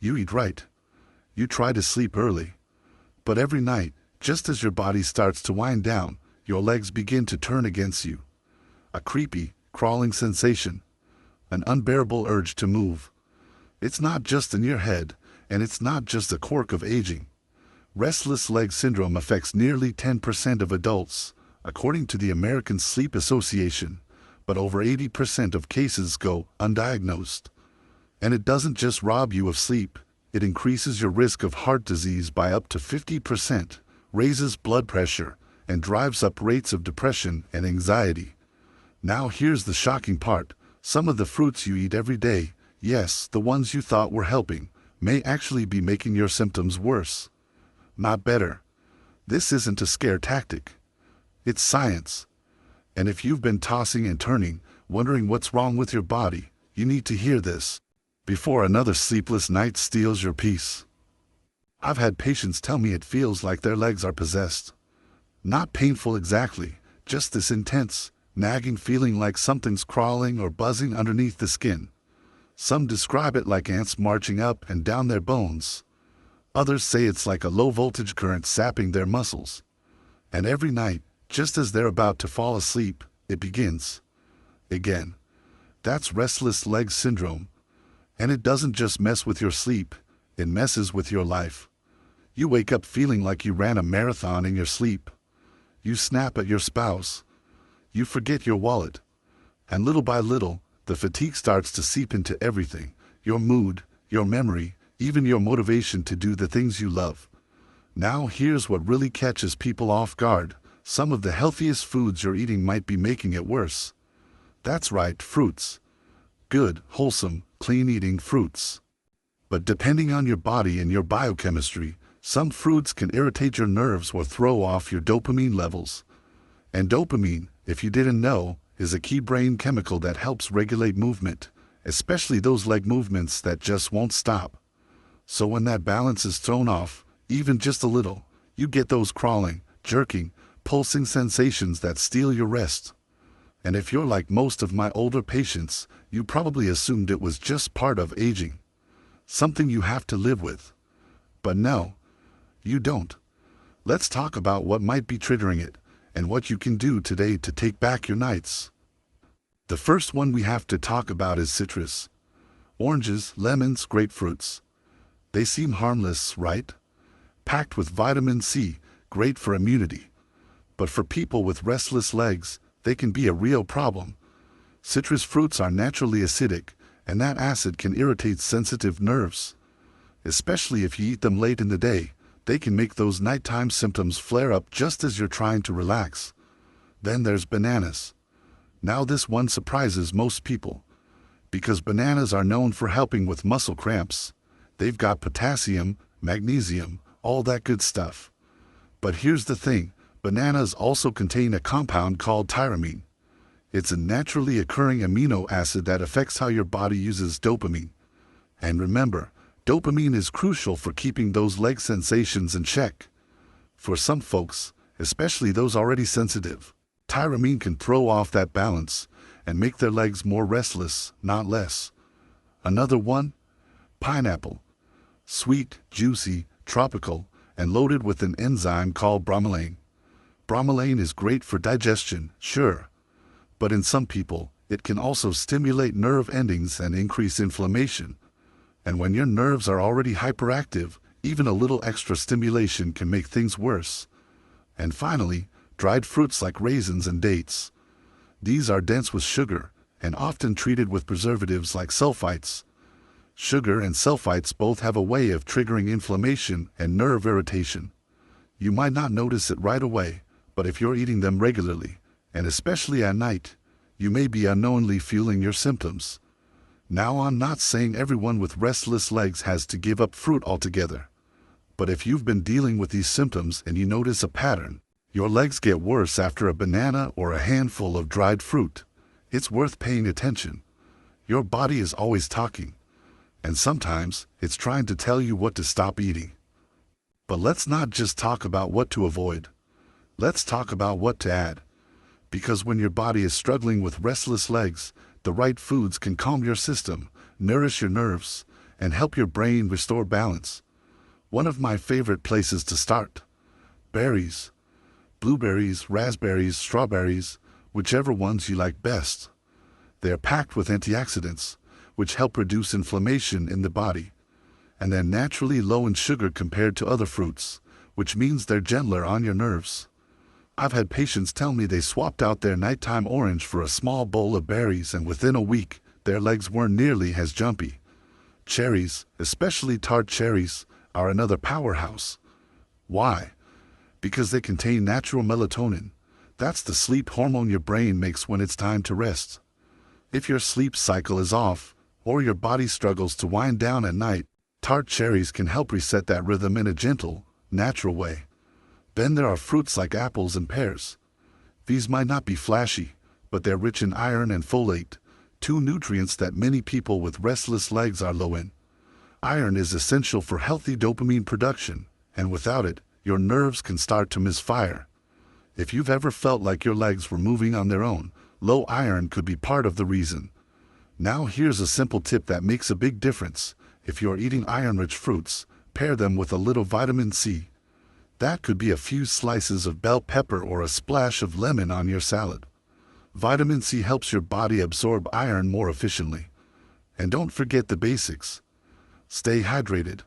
You eat right. You try to sleep early. But every night, just as your body starts to wind down, your legs begin to turn against you. A creepy, crawling sensation. An unbearable urge to move. It's not just in your head, and it's not just a quirk of aging. Restless leg syndrome affects nearly 10% of adults, according to the American Sleep Association, but over 80% of cases go undiagnosed. And it doesn't just rob you of sleep, it increases your risk of heart disease by up to 50%, raises blood pressure, and drives up rates of depression and anxiety. Now here's the shocking part. Some of the fruits you eat every day, yes, the ones you thought were helping, may actually be making your symptoms worse. Not better. This isn't a scare tactic. It's science. And if you've been tossing and turning, wondering what's wrong with your body, you need to hear this before another sleepless night steals your peace. I've had patients tell me it feels like their legs are possessed. Not painful exactly, just this intense, nagging feeling like something's crawling or buzzing underneath the skin. Some describe it like ants marching up and down their bones. Others say it's like a low-voltage current sapping their muscles. And every night, just as they're about to fall asleep, it begins. Again. That's restless leg syndrome. And it doesn't just mess with your sleep, it messes with your life. You wake up feeling like you ran a marathon in your sleep. You snap at your spouse. You forget your wallet. And little by little, the fatigue starts to seep into everything. Your mood, your memory, even your motivation to do the things you love. Now here's what really catches people off guard. Some of the healthiest foods you're eating might be making it worse. That's right, fruits. Good, wholesome, clean-eating fruits. But depending on your body and your biochemistry, some fruits can irritate your nerves or throw off your dopamine levels. And dopamine, if you didn't know, is a key brain chemical that helps regulate movement, especially those leg movements that just won't stop. So when that balance is thrown off, even just a little, you get those crawling, jerking, pulsing sensations that steal your rest. And if you're like most of my older patients, you probably assumed it was just part of aging. Something you have to live with. But no, you don't. Let's talk about what might be triggering it, and what you can do today to take back your nights. The first one we have to talk about is citrus. Oranges, lemons, grapefruits. They seem harmless, right? Packed with vitamin C, great for immunity. But for people with restless legs, they can be a real problem. Citrus fruits are naturally acidic, and that acid can irritate sensitive nerves. Especially if you eat them late in the day, they can make those nighttime symptoms flare up just as you're trying to relax. Then there's bananas. Now this one surprises most people. Because bananas are known for helping with muscle cramps. They've got potassium, magnesium, all that good stuff. But here's the thing, bananas also contain a compound called tyramine. It's a naturally occurring amino acid that affects how your body uses dopamine. And remember, dopamine is crucial for keeping those leg sensations in check. For some folks, especially those already sensitive, tyramine can throw off that balance and make their legs more restless, not less. Another one? Pineapple. Sweet, juicy, tropical, and loaded with an enzyme called bromelain. Bromelain is great for digestion, sure. But in some people, it can also stimulate nerve endings and increase inflammation. And when your nerves are already hyperactive, even a little extra stimulation can make things worse. And finally, dried fruits like raisins and dates. These are dense with sugar, and often treated with preservatives like sulfites. Sugar and sulfites both have a way of triggering inflammation and nerve irritation. You might not notice it right away, but if you're eating them regularly, and especially at night, you may be unknowingly fueling your symptoms. Now I'm not saying everyone with restless legs has to give up fruit altogether. But if you've been dealing with these symptoms and you notice a pattern, your legs get worse after a banana or a handful of dried fruit, it's worth paying attention. Your body is always talking, and sometimes it's trying to tell you what to stop eating. But let's not just talk about what to avoid. Let's talk about what to add. Because when your body is struggling with restless legs, the right foods can calm your system, nourish your nerves, and help your brain restore balance. One of my favorite places to start. Berries. Blueberries, raspberries, strawberries, whichever ones you like best. They are packed with antioxidants, which help reduce inflammation in the body. And they're naturally low in sugar compared to other fruits, which means they're gentler on your nerves. I've had patients tell me they swapped out their nighttime orange for a small bowl of berries, and within a week, their legs weren't nearly as jumpy. Cherries, especially tart cherries, are another powerhouse. Why? Because they contain natural melatonin. That's the sleep hormone your brain makes when it's time to rest. If your sleep cycle is off, or your body struggles to wind down at night, tart cherries can help reset that rhythm in a gentle, natural way. Then there are fruits like apples and pears. These might not be flashy, but they're rich in iron and folate, two nutrients that many people with restless legs are low in. Iron is essential for healthy dopamine production, and without it, your nerves can start to misfire. If you've ever felt like your legs were moving on their own, low iron could be part of the reason. Now here's a simple tip that makes a big difference. If you're eating iron-rich fruits, pair them with a little vitamin C. That could be a few slices of bell pepper or a splash of lemon on your salad. Vitamin C helps your body absorb iron more efficiently. And don't forget the basics. Stay hydrated.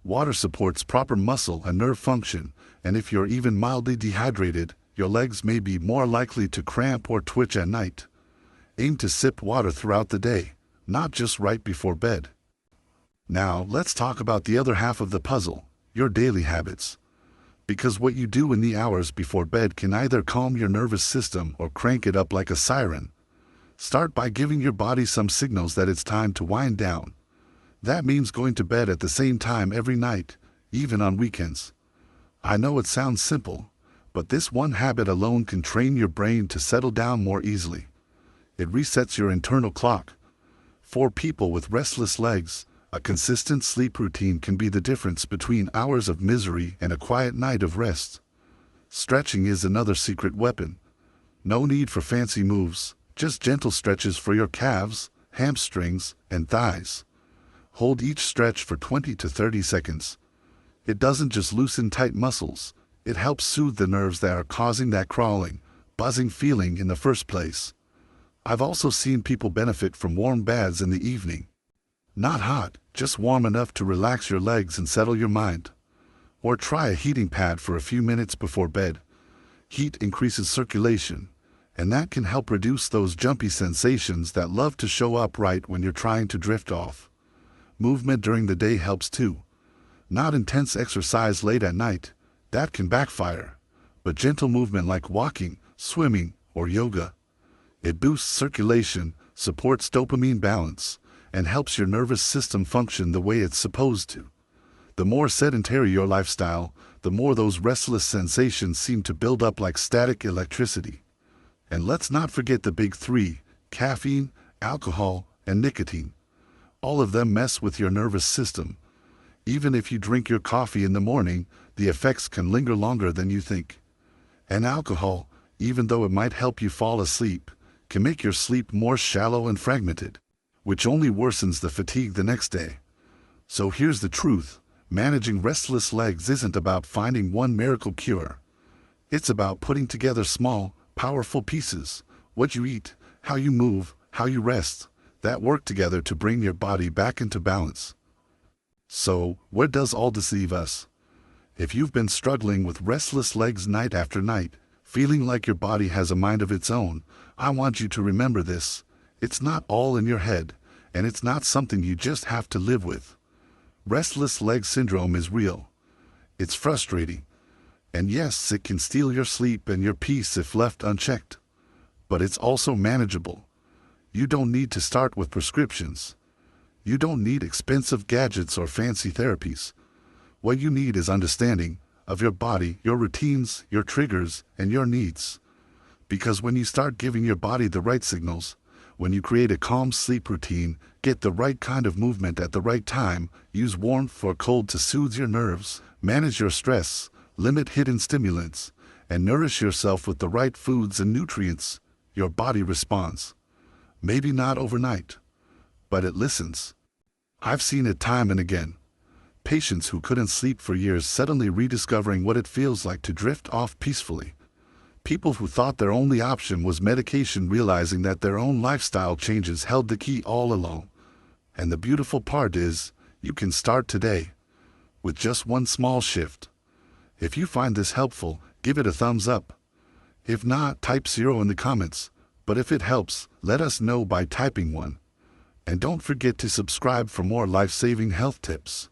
Water supports proper muscle and nerve function, and if you're even mildly dehydrated, your legs may be more likely to cramp or twitch at night. Aim to sip water throughout the day, not just right before bed. Now, let's talk about the other half of the puzzle, your daily habits. Because what you do in the hours before bed can either calm your nervous system or crank it up like a siren. Start by giving your body some signals that it's time to wind down. That means going to bed at the same time every night, even on weekends. I know it sounds simple, but this one habit alone can train your brain to settle down more easily. It resets your internal clock. For people with restless legs, a consistent sleep routine can be the difference between hours of misery and a quiet night of rest. Stretching is another secret weapon. No need for fancy moves, just gentle stretches for your calves, hamstrings, and thighs. Hold each stretch for 20 to 30 seconds. It doesn't just loosen tight muscles, it helps soothe the nerves that are causing that crawling, buzzing feeling in the first place. I've also seen people benefit from warm baths in the evening. Not hot, just warm enough to relax your legs and settle your mind. Or try a heating pad for a few minutes before bed. Heat increases circulation, and that can help reduce those jumpy sensations that love to show up right when you're trying to drift off. Movement during the day helps too. Not intense exercise late at night, that can backfire, but gentle movement like walking, swimming, or yoga. It boosts circulation, supports dopamine balance, and helps your nervous system function the way it's supposed to. The more sedentary your lifestyle, the more those restless sensations seem to build up like static electricity. And let's not forget the big three: caffeine, alcohol, and nicotine. All of them mess with your nervous system. Even if you drink your coffee in the morning, the effects can linger longer than you think. And alcohol, even though it might help you fall asleep, can make your sleep more shallow and fragmented, which only worsens the fatigue the next day. So here's the truth: managing restless legs isn't about finding one miracle cure. It's about putting together small, powerful pieces: what you eat, how you move, how you rest, that work together to bring your body back into balance. So, where does all this leave us? If you've been struggling with restless legs night after night, feeling like your body has a mind of its own, I want you to remember this: it's not all in your head, and it's not something you just have to live with. Restless leg syndrome is real. It's frustrating. And yes, it can steal your sleep and your peace if left unchecked. But it's also manageable. You don't need to start with prescriptions. You don't need expensive gadgets or fancy therapies. What you need is understanding of your body, your routines, your triggers, and your needs. Because when you start giving your body the right signals, when you create a calm sleep routine, get the right kind of movement at the right time, use warmth or cold to soothe your nerves, manage your stress, limit hidden stimulants, and nourish yourself with the right foods and nutrients, your body responds. Maybe not overnight, but it listens. I've seen it time and again. Patients who couldn't sleep for years suddenly rediscovering what it feels like to drift off peacefully. People who thought their only option was medication realizing that their own lifestyle changes held the key all along. And the beautiful part is, you can start today, with just one small shift. If you find this helpful, give it a thumbs up. If not, type 0 in the comments. But if it helps, let us know by typing 1. And don't forget to subscribe for more life-saving health tips.